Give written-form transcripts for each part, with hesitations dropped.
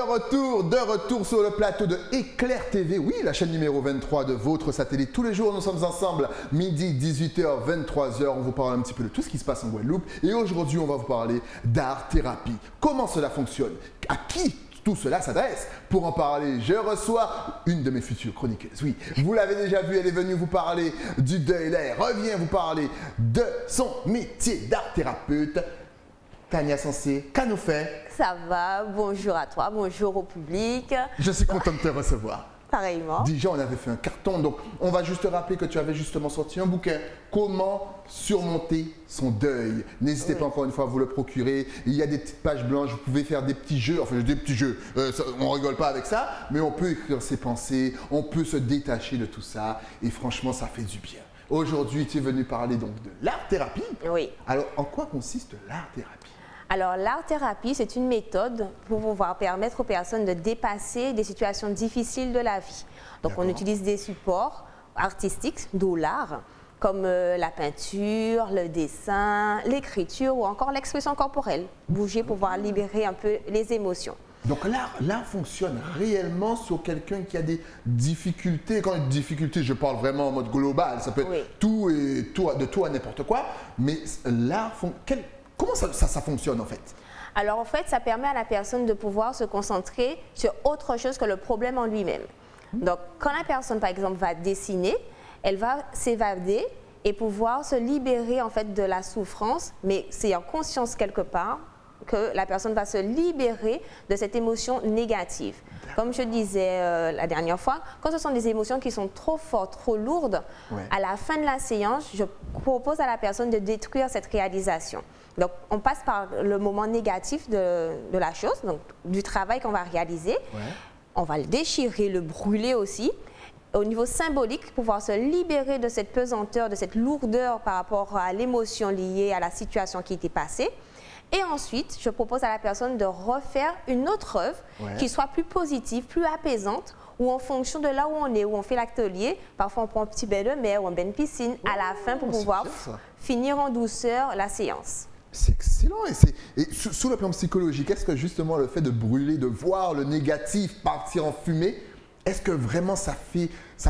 de retour sur le plateau de Éclair TV, oui, la chaîne numéro 23 de votre satellite. Tous les jours, nous sommes ensemble, midi, 18h, 23h. On vous parle un petit peu de tout ce qui se passe en Guadeloupe. Et aujourd'hui, on va vous parler d'art-thérapie. Comment cela fonctionne? À qui tout cela s'adresse? Pour en parler, je reçois une de mes futures chroniqueuses. Oui, vous l'avez déjà vu, elle est venue vous parler du deuil. Là, elle revient vous parler de son métier d'art-thérapeute. Tania Sensé, qu'à nous fait? Ça va, bonjour à toi, bonjour au public. Je suis content de te recevoir. Pareillement. Déjà, on avait fait un carton, donc on va juste te rappeler que tu avais justement sorti un bouquin, Comment surmonter son deuil. N'hésitez pas encore une fois à vous le procurer. Il y a des petites pages blanches, vous pouvez faire des petits jeux, enfin des petits jeux, on rigole pas avec ça, mais on peut écrire ses pensées, on peut se détacher de tout ça, et franchement, ça fait du bien. Aujourd'hui, tu es venu parler donc de l'art-thérapie. Oui. Alors, en quoi consiste l'art-thérapie? Alors, l'art-thérapie, c'est une méthode pour pouvoir permettre aux personnes de dépasser des situations difficiles de la vie. Donc, on utilise des supports artistiques, d'où l'art, comme la peinture, le dessin, l'écriture ou encore l'expression corporelle. Bouger pour pouvoir libérer un peu les émotions. Donc l'art fonctionne réellement sur quelqu'un qui a des difficultés. Quand je dis difficultés, je parle vraiment en mode global. Ça peut être tout et tout, de tout à n'importe quoi. Mais l'art, comment ça fonctionne en fait? Alors en fait, ça permet à la personne de pouvoir se concentrer sur autre chose que le problème en lui-même. Donc quand la personne, par exemple, va dessiner, elle va s'évader et pouvoir se libérer en fait de la souffrance, mais c'est en conscience quelque part que la personne va se libérer de cette émotion négative. Comme je disais la dernière fois, quand ce sont des émotions qui sont trop fortes, trop lourdes, à la fin de la séance, je propose à la personne de détruire cette réalisation. Donc, on passe par le moment négatif de la chose, donc du travail qu'on va réaliser. On va le déchirer, le brûler aussi. Au niveau symbolique, pouvoir se libérer de cette pesanteur, de cette lourdeur par rapport à l'émotion liée à la situation qui était passée. Et ensuite, je propose à la personne de refaire une autre œuvre qui soit plus positive, plus apaisante, ou en fonction de là où on est, où on fait l'atelier, parfois on prend un petit bain de mer ou un bain de piscine à la fin pour pouvoir finir en douceur la séance. C'est excellent. Et sous le plan psychologique, est-ce que justement le fait de brûler, de voir le négatif partir en fumée, est-ce que vraiment ça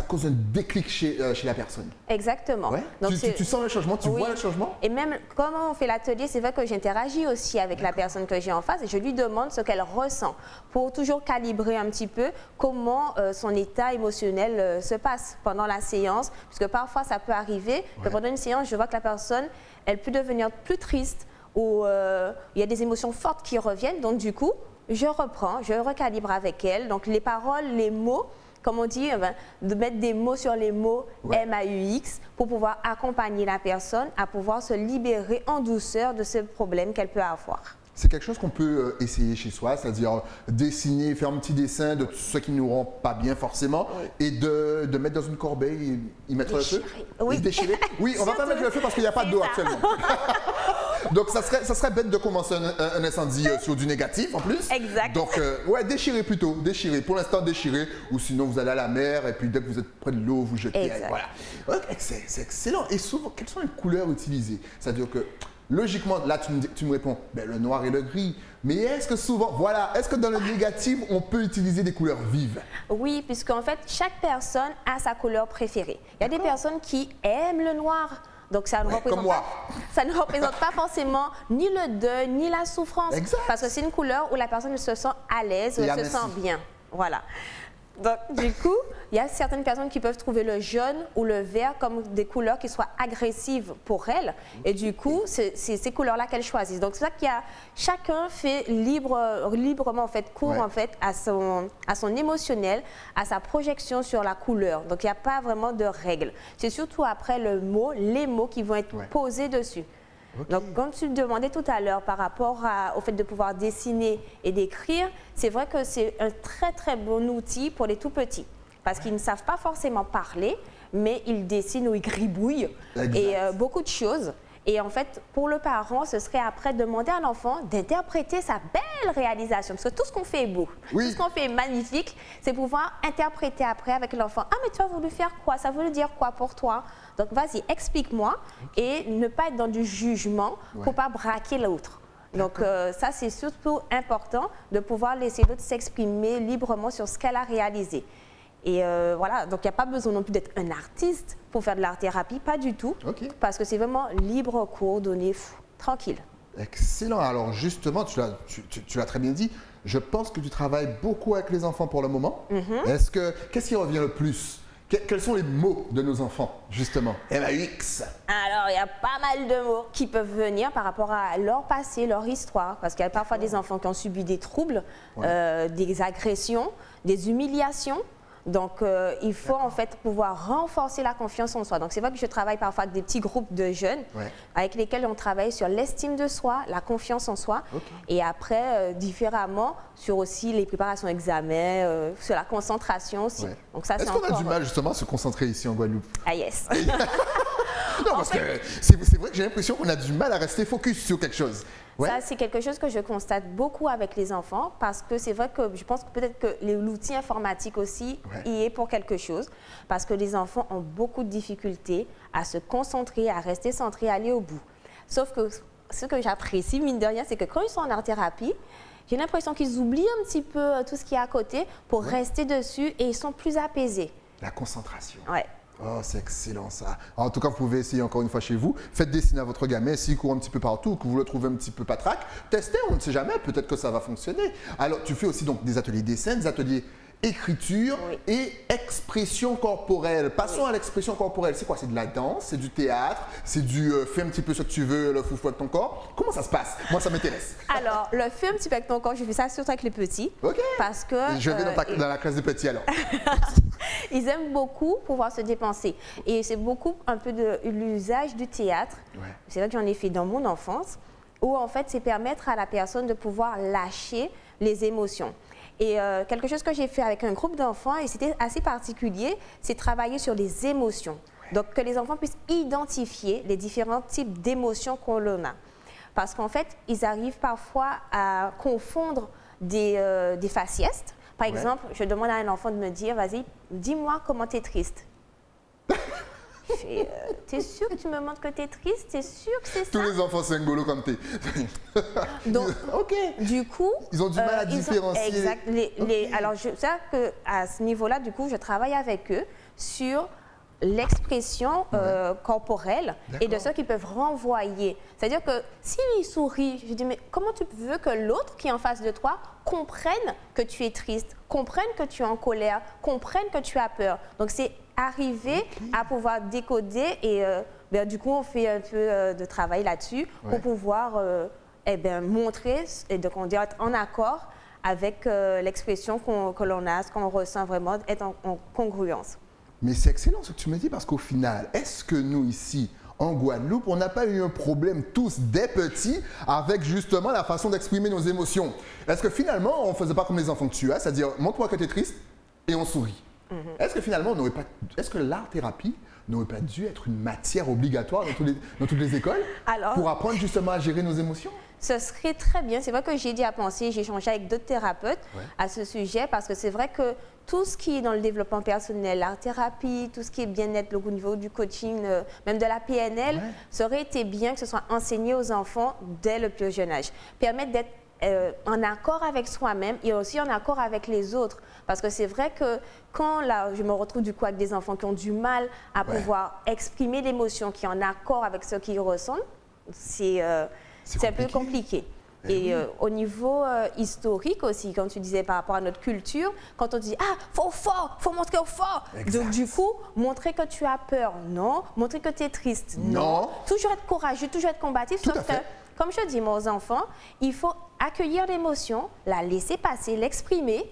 cause un déclic chez la personne? Exactement. Donc tu sens le changement, tu vois le changement? Et même comment on fait l'atelier, c'est vrai que j'interagis aussi avec la personne que j'ai en face et je lui demande ce qu'elle ressent pour toujours calibrer un petit peu comment son état émotionnel se passe pendant la séance. Puisque parfois ça peut arriver que pendant une séance, je vois que la personne, elle peut devenir plus triste ou il y a des émotions fortes qui reviennent. Donc du coup, je reprends, je recalibre avec elle. Donc les paroles, les mots, comme on dit, de mettre des mots sur les mots MAUX pour pouvoir accompagner la personne à pouvoir se libérer en douceur de ce problème qu'elle peut avoir. C'est quelque chose qu'on peut essayer chez soi, c'est-à-dire dessiner, faire un petit dessin de ce qui ne nous rend pas bien forcément et de mettre dans une corbeille et y mettre le feu. Déchirer. Oui, on ne va pas mettre le feu parce qu'il n'y a pas d'eau actuellement. Donc ça serait bête de commencer un incendie sur du négatif en plus. Exact. Donc déchirer plutôt, déchirer. Pour l'instant déchirer ou sinon vous allez à la mer et puis dès que vous êtes près de l'eau, vous jetez. Voilà. C'est excellent. Et souvent, quelles sont les couleurs utilisées? C'est-à-dire que logiquement, là, tu me réponds, le noir et le gris. Mais est-ce que souvent, est-ce que dans le négatif, on peut utiliser des couleurs vives? Oui, puisqu'en fait, chaque personne a sa couleur préférée. Il y a des personnes qui aiment le noir. Donc, ça ne représente pas forcément ni le deuil, ni la souffrance. Parce que c'est une couleur où la personne se sent à l'aise, elle se sent bien. Voilà. Donc, du coup, il y a certaines personnes qui peuvent trouver le jaune ou le vert comme des couleurs qui soient agressives pour elles. Et du coup, c'est ces couleurs-là qu'elles choisissent. Donc, c'est ça qu'il y a. Chacun fait librement, en fait, court en fait, à son émotionnel, à sa projection sur la couleur. Donc, il n'y a pas vraiment de règles. C'est surtout après les mots qui vont être posés dessus. Donc, comme tu me demandais tout à l'heure par rapport au fait de pouvoir dessiner et d'écrire, c'est vrai que c'est un très très bon outil pour les tout petits parce qu'ils ne savent pas forcément parler, mais ils dessinent ou ils gribouillent et beaucoup de choses. Et en fait, pour le parent, ce serait après demander à l'enfant d'interpréter sa belle réalisation. Parce que tout ce qu'on fait est beau, tout ce qu'on fait est magnifique, c'est pouvoir interpréter après avec l'enfant. Ah, mais tu as voulu faire quoi? Ça veut dire quoi pour toi? Donc, vas-y, explique-moi et ne pas être dans du jugement pour ne pas braquer l'autre. Donc, ça, c'est surtout important de pouvoir laisser l'autre s'exprimer librement sur ce qu'elle a réalisé. Et voilà, donc il n'y a pas besoin non plus d'être un artiste pour faire de l'art-thérapie, pas du tout, parce que c'est vraiment libre, coordonné, tranquille. Excellent. Alors justement, tu l'as très bien dit, je pense que tu travailles beaucoup avec les enfants pour le moment. Qu'est-ce qui revient le plus? Quels sont les mots de nos enfants, justement? MAUX. Alors, il y a pas mal de mots qui peuvent venir par rapport à leur passé, leur histoire, parce qu'il y a parfois des enfants qui ont subi des troubles, des agressions, des humiliations. Donc, il faut en fait pouvoir renforcer la confiance en soi. Donc, c'est vrai que je travaille parfois avec des petits groupes de jeunes avec lesquels on travaille sur l'estime de soi, la confiance en soi. Et après, différemment, sur aussi les préparations examens, sur la concentration aussi. Donc, ça, est-ce qu'on a du mal justement à se concentrer ici en Guadeloupe? Ah yes. Non, parce que c'est vrai que j'ai l'impression qu'on a du mal à rester focus sur quelque chose. Ça, c'est quelque chose que je constate beaucoup avec les enfants parce que c'est vrai que je pense que peut-être que l'outil informatique aussi y est pour quelque chose parce que les enfants ont beaucoup de difficultés à se concentrer, à rester centrés, à aller au bout. Sauf que ce que j'apprécie, mine de rien, c'est que quand ils sont en art-thérapie, j'ai l'impression qu'ils oublient un petit peu tout ce qui est à côté pour rester dessus et ils sont plus apaisés. La concentration. Ouais. Oh, c'est excellent ça. En tout cas, vous pouvez essayer encore une fois chez vous. Faites dessiner à votre gamin, s'il court un petit peu partout, que vous le trouvez un petit peu patraque, testez, on ne sait jamais, peut-être que ça va fonctionner. Alors, tu fais aussi donc des ateliers dessin, des ateliers écriture et expression corporelle. Passons à l'expression corporelle. C'est quoi? C'est de la danse, c'est du théâtre, c'est du fais un petit peu ce que tu veux, le foufou avec ton corps. Comment ça se passe? Moi, ça m'intéresse. Alors, le fais un petit peu avec ton corps, je fais ça surtout avec les petits. Parce que... Je vais dans la classe des petits alors. Ils aiment beaucoup pouvoir se dépenser. Et c'est beaucoup un peu de l'usage du théâtre. C'est vrai que j'en ai fait dans mon enfance, où en fait, c'est permettre à la personne de pouvoir lâcher les émotions. Et quelque chose que j'ai fait avec un groupe d'enfants, et c'était assez particulier, c'est travailler sur les émotions. Donc, que les enfants puissent identifier les différents types d'émotions qu'on a. Parce qu'en fait, ils arrivent parfois à confondre des faciès. Par exemple, je demande à un enfant de me dire, vas-y, dis-moi comment tu es triste. T'es sûr que tu me montres que t'es triste? T'es sûr que c'est ça? Tous les enfants, c'est un golo comme t'es. Donc, du coup... Ils ont du mal à différencier. Exact. Alors, je sais qu'à ce niveau-là, du coup, je travaille avec eux sur l'expression corporelle et de ce qu'ils peuvent renvoyer. C'est-à-dire que s'ils sourient, je dis, mais comment tu veux que l'autre qui est en face de toi comprenne que tu es triste, comprenne que tu es en colère, comprenne que tu as peur? Donc, c'est arriver à pouvoir décoder et du coup, on fait un peu de travail là-dessus pour pouvoir montrer et donc on dit être en accord avec l'expression que l'on a, ce qu'on ressent vraiment, être en congruence. Mais c'est excellent ce que tu me dis parce qu'au final, est-ce que nous ici, en Guadeloupe, on n'a pas eu un problème tous dès petits avec justement la façon d'exprimer nos émotions? Est-ce que finalement, on ne faisait pas comme les enfants que tu as, c'est-à-dire montre-moi que tu es triste et on sourit? Est-ce que finalement, est-ce que l'art-thérapie n'aurait pas dû être une matière obligatoire dans toutes les écoles pour apprendre justement à gérer nos émotions? Ce serait très bien. C'est vrai que j'ai dit à penser, j'ai échangé avec d'autres thérapeutes à ce sujet parce que c'est vrai que tout ce qui est dans le développement personnel, l'art-thérapie, tout ce qui est bien-être au niveau du coaching, même de la PNL, ça aurait été bien que ce soit enseigné aux enfants dès le plus jeune âge. Permettre d'être en accord avec soi-même et aussi en accord avec les autres. Parce que c'est vrai que quand là, je me retrouve du coup avec des enfants qui ont du mal à pouvoir exprimer l'émotion qui est en accord avec ce qu'ils ressentent, c'est un peu compliqué. Et au niveau historique aussi, quand tu disais par rapport à notre culture, quand on dit « Ah, faut montrer au fort !» Donc du coup, montrer que tu as peur, non. Montrer que tu es triste, non. Toujours être courageux, toujours être combatif, sauf que, comme je dis moi aux enfants, il faut accueillir l'émotion, la laisser passer, l'exprimer,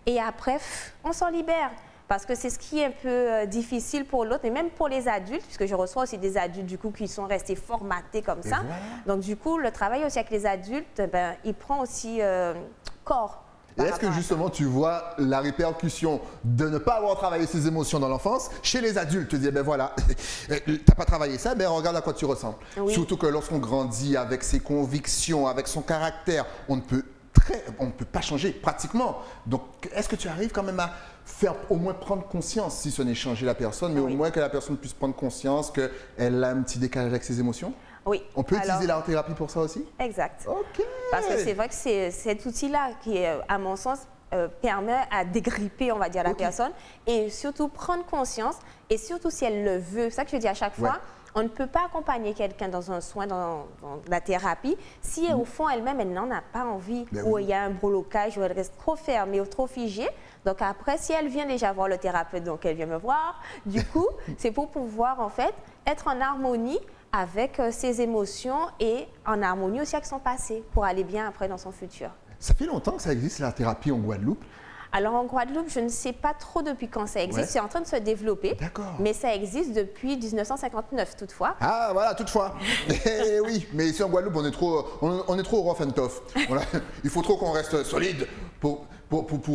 et après, on s'en libère. Parce que c'est ce qui est un peu difficile pour l'autre, mais même pour les adultes, puisque je reçois aussi des adultes du coup qui sont restés formatés comme ça. Donc du coup, le travail aussi avec les adultes, il prend aussi corps. Et est-ce que justement tu vois la répercussion de ne pas avoir travaillé ses émotions dans l'enfance chez les adultes? Tu dis, ben voilà, t'as pas travaillé ça, ben regarde à quoi tu ressembles. Surtout que lorsqu'on grandit avec ses convictions, avec son caractère, on ne peut pas changer pratiquement. Donc, est-ce que tu arrives quand même à faire au moins prendre conscience, si ce n'est changer la personne, mais au moins que la personne puisse prendre conscience qu'elle a un petit décalage avec ses émotions? Oui. On peut utiliser l'art-thérapie pour ça aussi? Exact. OK. Parce que c'est vrai que cet outil-là qui, à mon sens, permet à dégripper, on va dire, la personne et surtout prendre conscience et surtout si elle le veut. C'est ça que je dis à chaque fois. On ne peut pas accompagner quelqu'un dans un soin, dans la thérapie, si au fond elle-même, elle n'en a pas envie, ou il y a un blocage, ou elle reste trop fermée ou trop figée. Donc après, si elle vient déjà voir le thérapeute, donc elle vient me voir, du coup, c'est pour pouvoir en fait être en harmonie avec ses émotions et en harmonie aussi avec son passé, pour aller bien après dans son futur. Ça fait longtemps que ça existe la thérapie en Guadeloupe? Alors en Guadeloupe, je ne sais pas trop depuis quand ça existe. C'est en train de se développer. D'accord. Mais ça existe depuis 1959 toutefois. Ah voilà, toutefois. Oui, mais ici en Guadeloupe, on est trop rough and tough. Il faut trop qu'on reste solide pour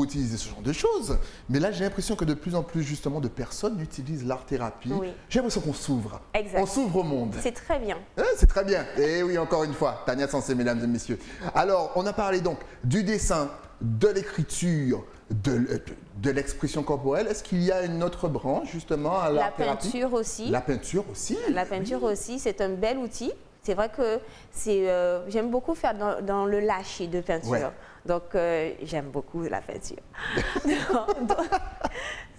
utiliser ce genre de choses. Mais là, j'ai l'impression que de plus en plus justement de personnes utilisent l'art-thérapie. Oui. J'ai l'impression qu'on s'ouvre. Exact. On s'ouvre au monde. C'est très bien. C'est très bien. Et oui, encore une fois, Tania Sensé, mesdames et messieurs. Alors, on a parlé donc du dessin, de l'écriture, de l'expression corporelle. Est-ce qu'il y a une autre branche justement à l'art-thérapie? La peinture aussi. La peinture aussi. La peinture aussi, c'est un bel outil. C'est vrai que j'aime beaucoup faire dans le lâcher de peinture. Ouais. Donc, j'aime beaucoup la peinture.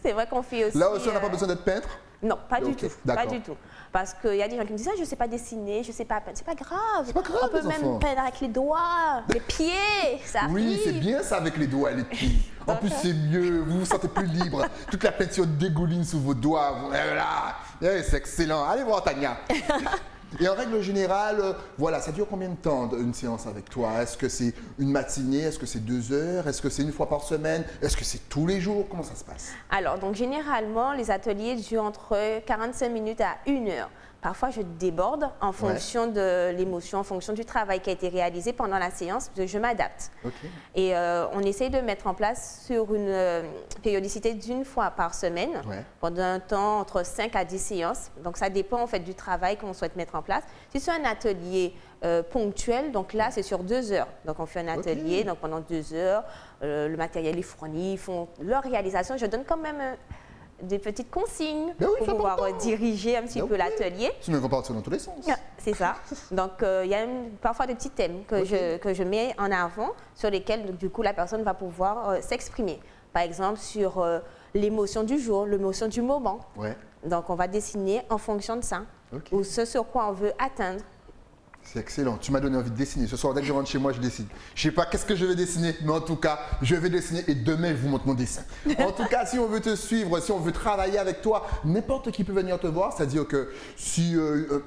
C'est vrai qu'on fait aussi... Là aussi, on n'a pas besoin d'être peintre? Non, pas du tout. Pas du tout. Parce qu'il y a des gens qui me disent « je ne sais pas dessiner, je ne sais pas peindre ». C'est pas grave. C'est pas grave, on peut même peindre avec les doigts, les pieds, ça arrive. Oui, c'est bien ça avec les doigts et les pieds. En plus, c'est mieux, vous vous sentez plus libre. Toute la peinture dégouline sous vos doigts. Voilà. C'est excellent. Allez voir Tania. Et en règle générale, voilà, ça dure combien de temps une séance avec toi? Est-ce que c'est une matinée? Est-ce que c'est 2 heures? Est-ce que c'est une fois par semaine? Est-ce que c'est tous les jours? Comment ça se passe? Alors, donc généralement, les ateliers durent entre 45 minutes à 1 heure. Parfois, je déborde en fonction de l'émotion, en fonction du travail qui a été réalisé pendant la séance, je m'adapte. Okay. Et on essaye de mettre en place sur une périodicité d'1 fois par semaine, pendant un temps entre 5 à 10 séances. Donc, ça dépend en fait du travail qu'on souhaite mettre en place. Si c'est un atelier ponctuel, donc là, c'est sur 2 heures. Donc, on fait un atelier, donc pendant 2 heures, le matériel est fourni, ils font leur réalisation. Je donne quand même... des petites consignes pour pouvoir diriger un petit peu l'atelier. Sinon, ils vont partir dans tous les sens. C'est ça. Donc, il y a parfois des petits thèmes que je mets en avant sur lesquels, du coup, la personne va pouvoir s'exprimer. Par exemple, sur l'émotion du jour, l'émotion du moment. Donc, on va dessiner en fonction de ça, ou ce sur quoi on veut atteindre. C'est excellent. Tu m'as donné envie de dessiner. Ce soir, dès que je rentre chez moi, je dessine. Je ne sais pas qu'est-ce que je vais dessiner, mais en tout cas, je vais dessiner et demain, je vous montre mon dessin. En tout cas, si on veut te suivre, si on veut travailler avec toi, n'importe qui peut venir te voir. C'est-à-dire que si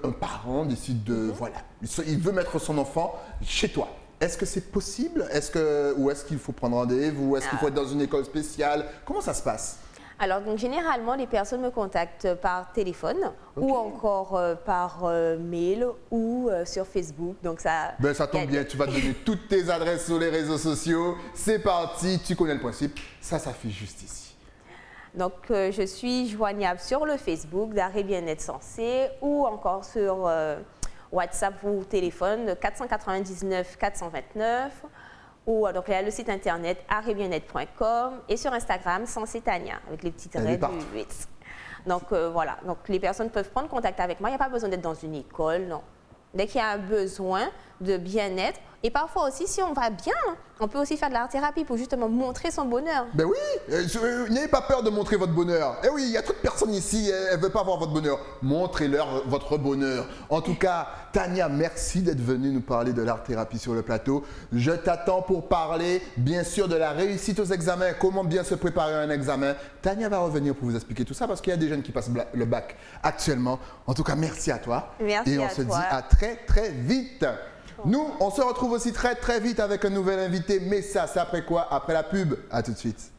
un parent décide de... Voilà, il veut mettre son enfant chez toi. Est-ce que c'est possible? Ou est-ce qu'il faut prendre rendez-vous? Est-ce qu'il faut être dans une école spéciale? Comment ça se passe? Alors, donc, généralement, les personnes me contactent par téléphone ou encore par mail ou sur Facebook. Donc, ça tombe bien, tu vas te donner toutes tes adresses sur les réseaux sociaux. C'est parti, tu connais le principe. Ça s'affiche juste ici. Donc, je suis joignable sur le Facebook d'Arrêt Bien-être Sensé ou encore sur WhatsApp ou téléphone 499 429. Ou donc il y a le site internet arretbienêtre.com et sur Instagram Sensé Tania avec les petites raies du 8. Donc voilà, donc les personnes peuvent prendre contact avec moi. Il n'y a pas besoin d'être dans une école, non. Dès qu'il y a un besoin de bien-être, et parfois aussi, si on va bien, on peut aussi faire de l'art-thérapie pour justement montrer son bonheur. Ben oui, n'ayez pas peur de montrer votre bonheur. Eh oui, il y a trop de personnes ici, elles ne veulent pas voir votre bonheur. Montrez-leur votre bonheur. En tout cas, Tania, merci d'être venue nous parler de l'art-thérapie sur le plateau. Je t'attends pour parler, bien sûr, de la réussite aux examens, comment bien se préparer à un examen. Tania va revenir pour vous expliquer tout ça parce qu'il y a des jeunes qui passent le bac actuellement. En tout cas, merci à toi. Merci à toi. Et on se dit à très, très vite. Nous, on se retrouve aussi très très vite avec un nouvel invité. Mais ça, c'est après quoi? Après la pub. À tout de suite.